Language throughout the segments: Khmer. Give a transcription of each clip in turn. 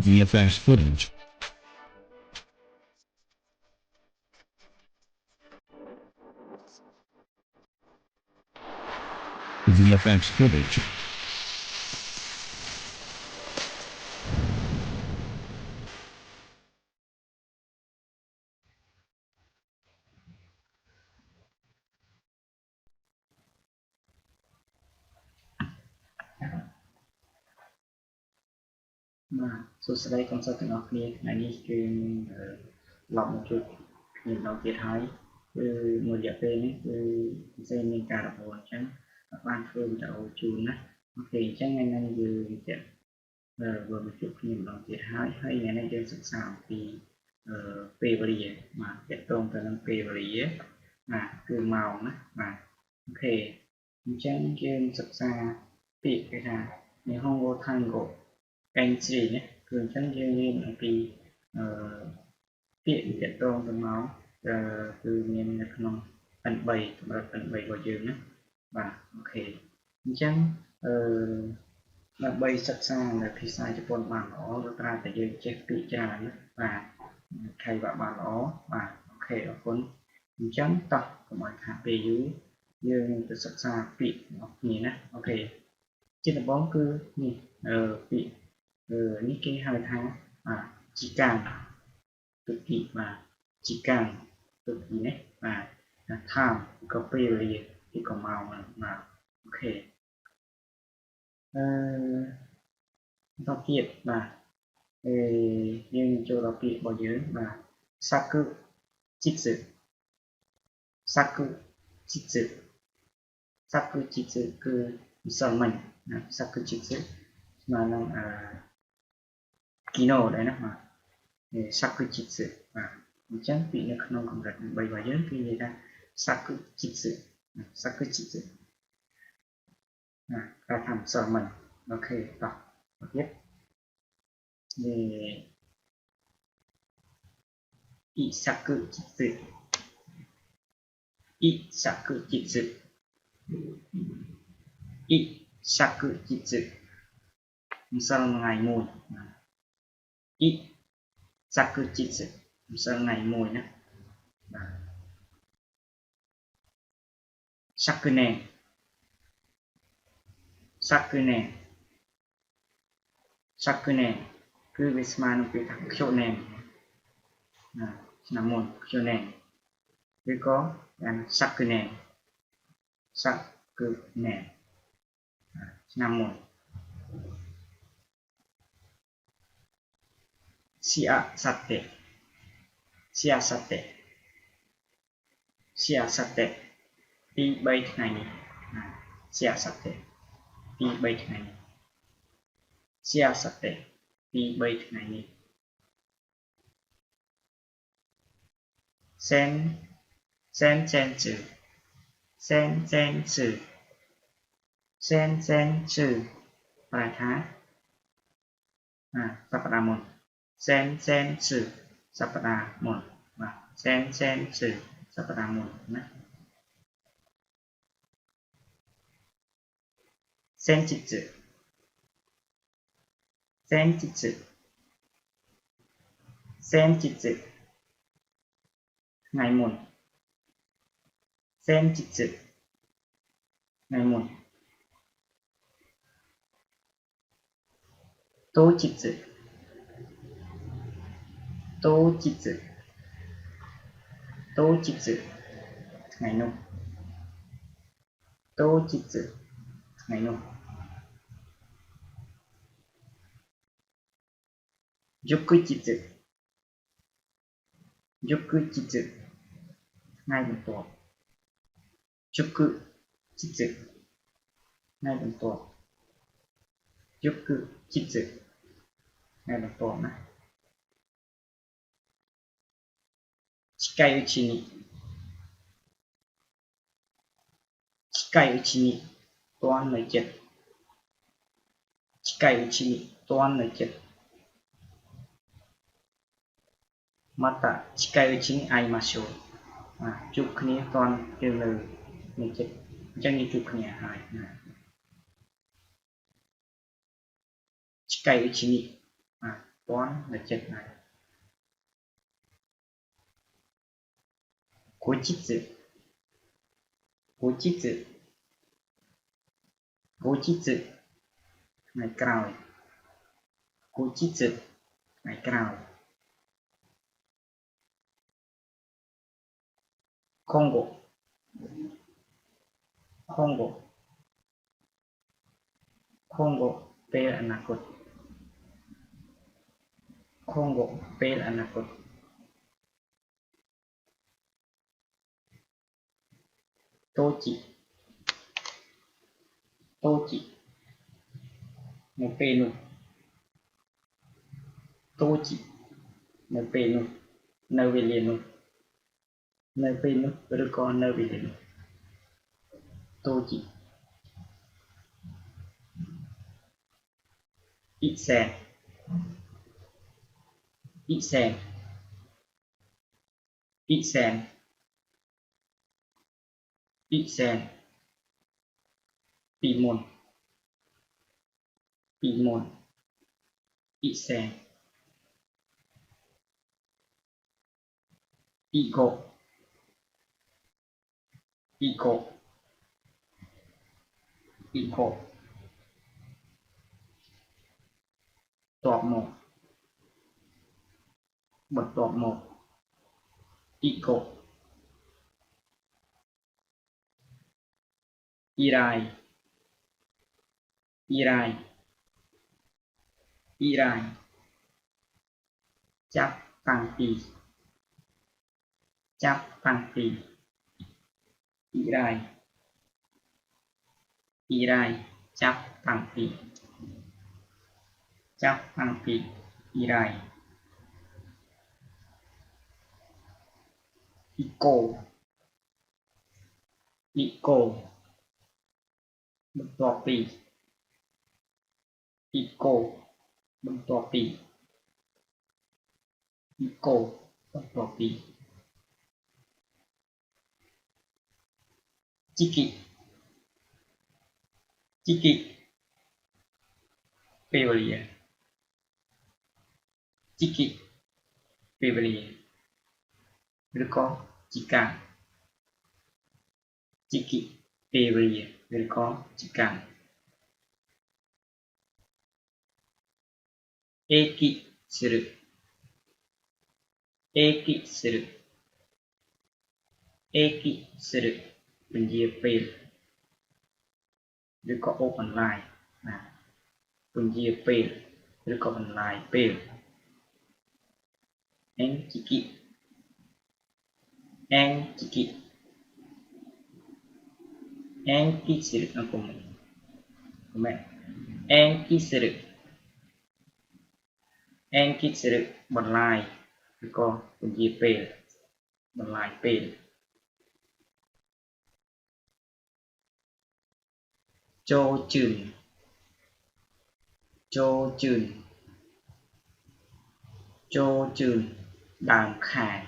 VFX footage. VFX footage. So today concept of clear nàyគឺឡប់មកជួយគ្នាម្ដងទៀតហើយគឺមួយរយៈពេលនេះគឺពិសេសមានការរវល់អញ្ចឹងបានធ្វើវីដេអូជូនណាអូខេអញ្ចឹងថ្ងៃនេះយើងទៀតvừaមកជួបគ្នាម្ដងទៀតហើយថ្ងៃនេះយើងសិក្សាអំពីពេលវេលាបាទតកតងទៅនឹងពេលវេលាបាទគឺម៉ោងណាបាទអូខេអញ្ចឹងយើងសិក្សាពាក្យគេថា Nihongo Tango កែងជ្រីណាគឺអញ្ចឹងយើងរៀនអំពីពាក្យតកតងទៅមកគឺមាននៅក្នុង N3 សម្រាប់ N3 របស់យើងណាបាទអូខេអញ្ចឹងដើម្បីសិក្សានៅភាសាជប៉ុនបានល្អគឺត្រូវតែយើងចេះពាក្យច្រើនណាបាទខៃបានល្អបាទអូខេអរគុណអញ្ចឹងតោះកុំឲ្យខាតពេលយូរយើងទៅសិក្សាពាក្យរបស់គ្នាណាអូខេជាដំបូងគឺនេះពាក្យនេះគេហៅថាជីកានទុគីបាទជីកានទុគីណាបាទថាមក៏ពេលវេលាទីក៏មកបាទអូខេដល់ទៀតបាទយើងចូលដល់ពាក្យរបស់យើងបាទសាគុជីស៊ឺសាគុជីស៊ឺសាគុជីស៊ឺគឺម្សិលមិញណាសាគុជីស៊ឺស្មើនឹងគីណូដែរណាបាទសាគុជីស៊ឺបាទអញ្ចឹងពាក្យនៅក្នុងកម្រិត3របស់យើងគឺនិយាយថាសាគុជីស៊ឺសាគុជីស៊ឺគេថាម្សិលមិញអូខេតោះទៀតイサクジツイサクジツイサクジツម្សិលថ្ងៃមួយイសាគុជីស៊ឺម្សិលថ្ងៃមួយណាបាទសាគុណេសាគុណេសាគុណេគឺវាស្មើនឹងពាក្យថាខ្ជូណេឆ្នាំមុនខ្ជូណេឬក៏យ៉ាងសាគុណេសាគុណេឆ្នាំមុនស៊ីអាសាតេស៊ីអាសាតេស៊ីអាសាតេពី3ថ្ងៃនេះស៊ីអាសាតេពី3ថ្ងៃនេះស៊ីអាសាតេពី3ថ្ងៃនេះセンチュセンチュប្រែថាសប្តាហ៍មុនសេនជឺសប្តាហ៍មុនបាទសេនជឺសប្តាហ៍មុនណាសេនជីជឺថ្ងៃមុនសេនជីជឺថ្ងៃមុនតូជីជឺថ្ងៃនោះតូជីជឺថ្ងៃនោះយុគជីជឺថ្ងៃបន្ទាប់យុគជីជឺថ្ងៃបន្ទាប់យុគជីជឺថ្ងៃបន្ទាប់ណា近いうちにទាន់នៅចិត្ត近いうちにទាន់នៅចិត្តまた近いうちに会いましょうជួបគ្នាទាន់យើងនៅចិត្តអញ្ចឹងយើងជួបគ្នាហើយ近いうちに Bón là chết này. Cố chít dự. Cố chít dự. Cố chít dự. Ngày cào. Cố chít dự. Ngày cào. Congo. Congo. Congo. Pel anakut. Congo. Pel anakut. Tochi. Tochi. Một penu. Tochi. Một penu. Nơi về liền. Nơi penu. Rồi con nơi về liền. Tochi. Ít sen. Ít sen. Ít sen. Ít sen. Pimon. Pimon. Ít sen. Pico. Pico. Pico. Tọt một. Bật tọt một. Pico. Irai. Irai. Irai. Chắp tăng tì. Chắp tăng tì. Irai. Irai. Chắp tăng tì. Chắp tăng tì. Irai. Ico. Ico. Bật tọt tì. Ico. Bật tọt tì. Ico. Bật tọt tì. Chiki. Chiki. Peoria. Chiki. Peoria. Rồi có Chica. Chiki. Peoria. Rồi có Chica. Eki suru. Eki suru. Eki suru. Mình chia pel. Rồi có open line. Mình chia pel. Rồi có open line pel. En chiki. En chiki. En ki suru. Aku mẹ. En ki suru. En ki suru. Một line. Rồi có mình chia pel. Một line pel. Cho chừng. Cho chừng. Cho chừng. Đàm khải.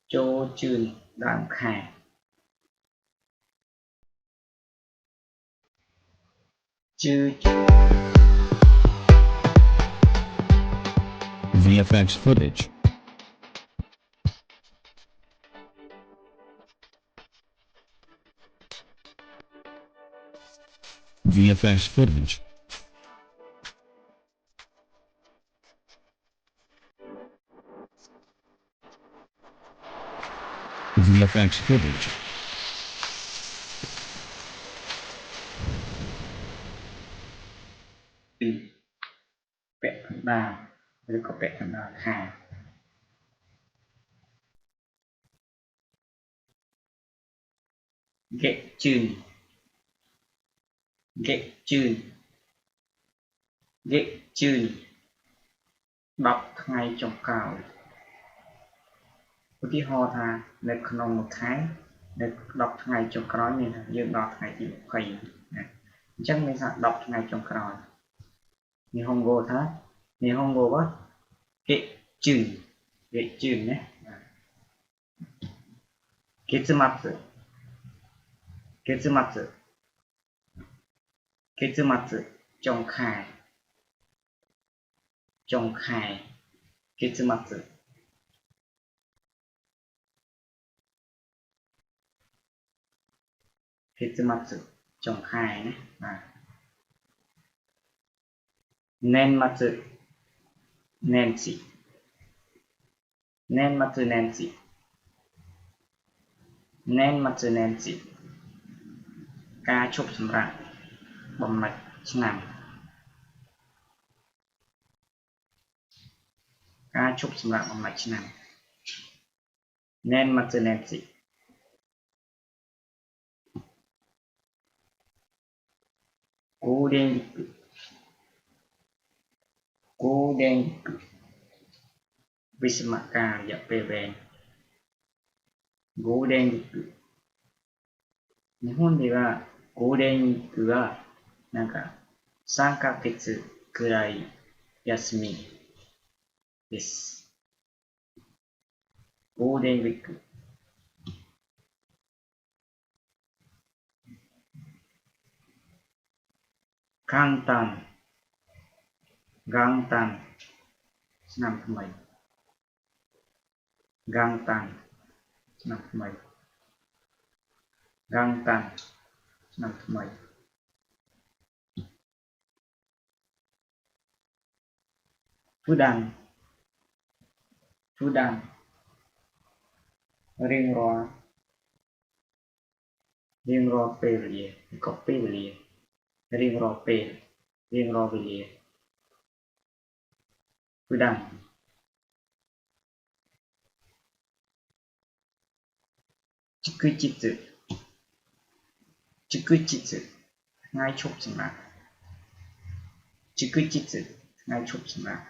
Cho chừng. Đàm khải. Chư. VFX footage. VFX footage. VFX footage. Vẽ phần đà. Rồi có vẽ phần đà khải. Ghệ chừng. Ghệ chừng. Ghệ chừng. Đọc ngày trong cào. Cái ho tha. Nơi khăn một tháng. Nơi đọc ngày trong cào này là dương đọc ngày thì một cây. Chắc mình sẽ đọc ngày trong cào. Nihongo tha. Nihongo wa ghệ chừng. Ghệ chừng nhé. Ketsumatsu. Ketsumatsu. Ketsumatsu. Trong khải. ចុងខែ月末ចុงខែណាបាទ年末Nancy 年末 Nancy 年末 Nancy ការឈប់សម្រាកបំណាច់ឆ្នាំការឈប់សម្រាកបំណាច់ឆ្នាំ年末 Nancy Golden Week Golden Week វិស្សមការរយៈពេលវែង Golden Week 日本ではゴールデンウィークはなんか3ヶ月くらい休みです。ゴールデンウィーク元旦ឆ្នាំថ្មី元旦ឆ្នាំថ្មី元旦ឆ្នាំថ្មី普段រៀងរាល់ពេលវេលាក៏ពេលវេលារៀងរាល់ពេលរៀងរាល់វេលា普段祝日ថ្ងៃឈប់សម្រាក祝日ថ្ងៃឈប់សម្រាក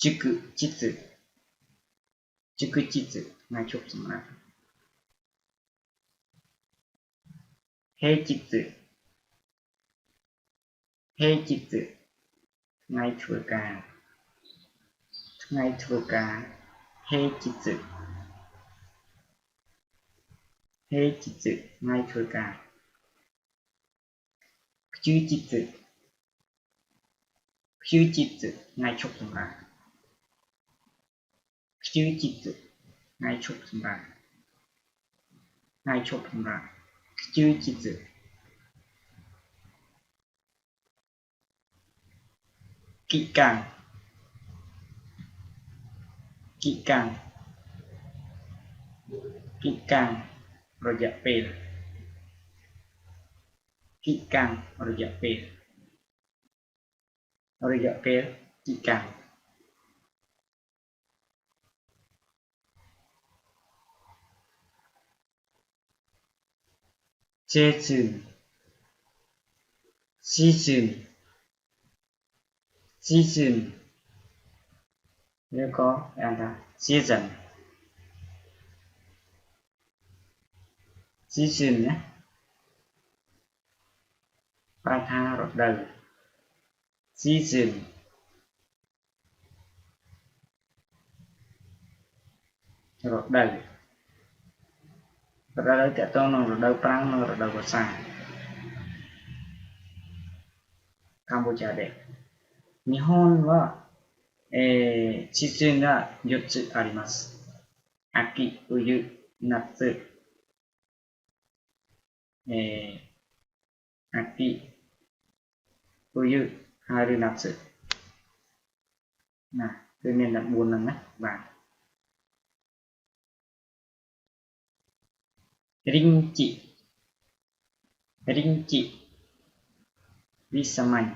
祝日ថ្ងៃឈប់សម្រាក平日ថ្ងៃធ្វើការ平日ថ្ងៃធ្វើការ休日ថ្ងៃឈប់សម្រាក休日ថ្ងៃឈប់សម្រាក休日期間រយៈពេល期間期間season ឬក៏អានថា season ណាប្រែថារដូវ season រដូវទាក់ទងនឹងរដូវប្រាំងនិងរដូវវស្សាកម្ពុជាで日本は、シーズンが4つあります。秋、冬、夏、秋、冬 春、夏 Nah,គឺមានតែ4ហ្នឹងណាបាទរិញ្ជីវិសាមញ្ញ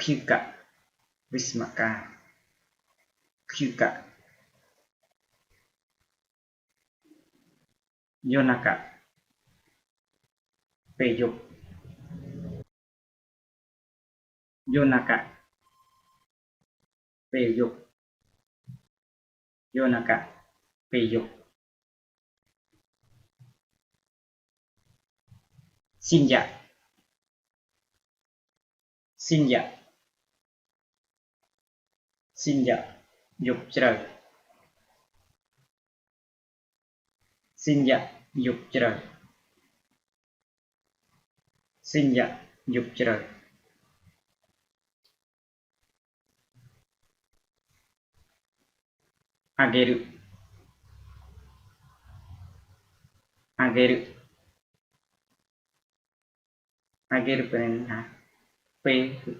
休暇វិស្សមការ休暇夜中ពេលយប់夜中ពេលយប់ xin dạ xin dạ xin dạ dục trời xin dạ dục trời xin dạ dục trời ageru ageru ageruเป็นฮะp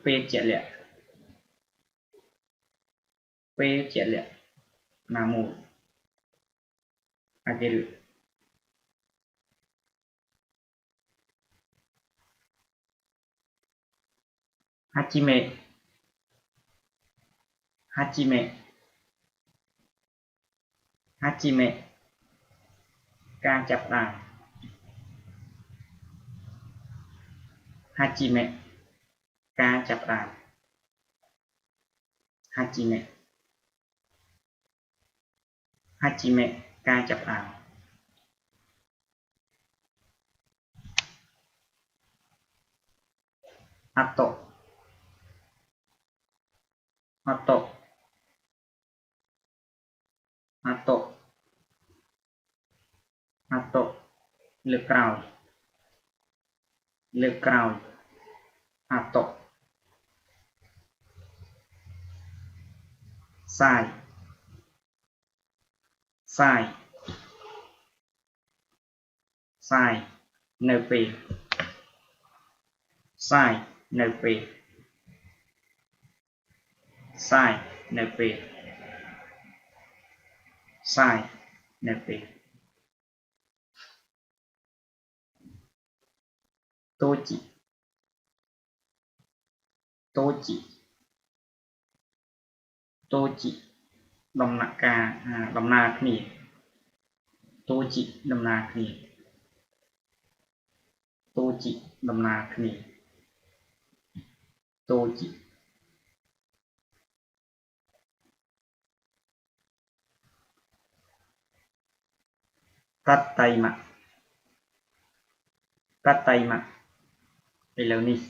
p ជាក់លាក់ p ជាក់លាក់ណាមួយ ageru hachime hachime hachime ការចាប់ផ្ដើម hachime ការចាប់ផ្ដើម hachime hachime ការចាប់ផ្ដើម atto atto atto atto លើកក្រោយលើកក្រោយ atto សាយសាយសាយនៅពេលសាយនៅពេលសាយនៅពេលសាយនៅពេលតូជីតូជីតូជីដំណាក់ការដំណើរគ្នាតូជីដំណើរគ្នាតូជីដំណើរគ្នាតូជីតតៃម៉ាតតៃម៉ាឥឡូវនេះ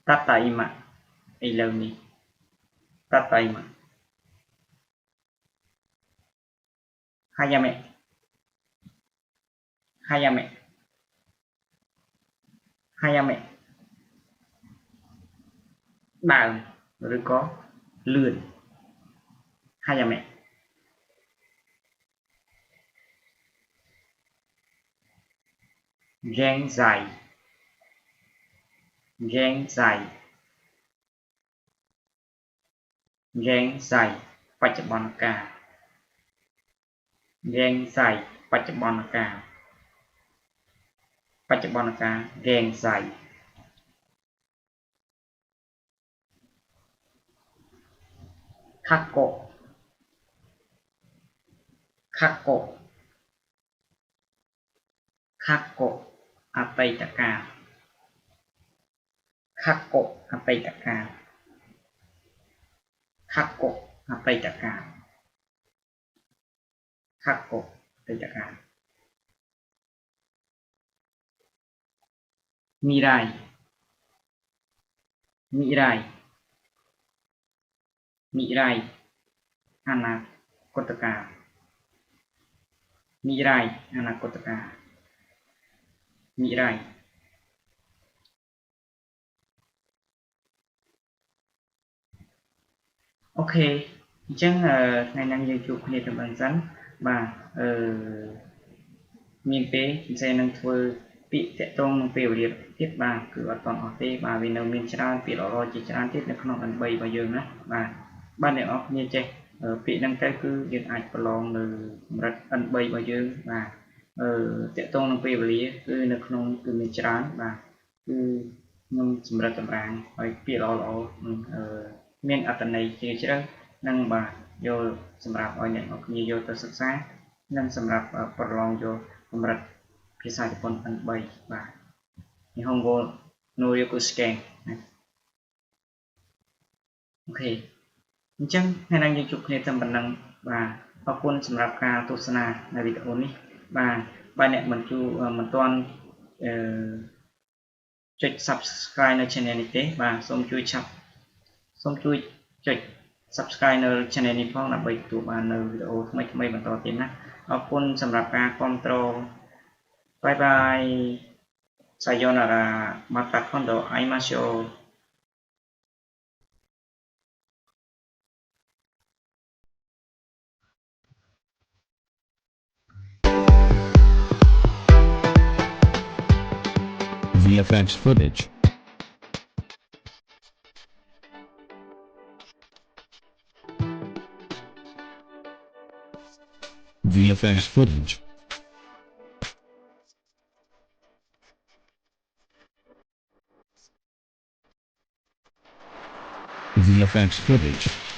តតៃម៉ាឥឡូវនេះតតៃម៉ាhayame hayame hayame ដើមឬក៏លឿន hayame gen dài gen dài gen dài បច្ចុប្បន្នកាល gen dài បច្ចុប្បន្នកាលបច្ចុប្បន្នកាល gen dài khắc cổ khắc cổ khắc cổ អតីតកាល khắc cổ អតីតកាល khắc cổ អតីតកាល khắc cổ អតីតកាល មីរ៉ាយមីរ៉ាយមីរ៉ាយអនាគតកាលមីរ៉ាយអនាគតកាលមីរ៉ាយអូខេអញ្ចឹងថ្ងៃនេះយើងជួបគ្នាតែប៉ុណ្្នឹងសិនបាទមានពេលខ្ញុំsẽនឹងធ្វើពាក្យតាក់ទងនឹងពេលវេលាទៀតបាទគឺអត់តន់អស់ទេបាទវានៅមានច្រើនពាក្យល្អៗជាច្រើនទៀតនៅក្នុង N3 របស់យើងណាបាទអ្នកនរគ្នាចេះពាក្យហ្នឹងទៅគឺយើងអាចប្រឡងនៅកម្រិត N3 របស់យើងបាទតាក់ទងនឹងពេលវេលាគឺនៅក្នុងគឺមានច្រើនបាទគឺខ្ញុំសម្រិតចម្រាំងឲ្យពាក្យល្អៗមានអត្ថន័យជ្រាលជ្រៅនិងបាទយកសម្រាប់ឲ្យអ្នកនរគ្នាយកទៅសិក្សានិងសម្រាប់ប្រឡងយកកម្រិតភាសាជប៉ុន N3 បាទ日本語能力試験អូខេអញ្ចឹងថ្ងៃនេះយើងជួបគ្នាតែប៉ុណ្្នឹងបាទអរគុណសម្រាប់ការទស្សនានៅវីដេអូនេះបាទអ្នកមិនទាន់ ចុច subscribe នៅ channel នេះទេបាទសូមជួយចុច subscribe នៅ channel នេះផងដើម្បីទទួលបាននៅវីដេអូថ្មីៗបន្តទៀតណាអរគុណសម្រាប់ការគាំទ្របាយបាយសាយ៉ូណារ៉ាまた今度会いましょうVFX footage. VFX footage. VFX footage.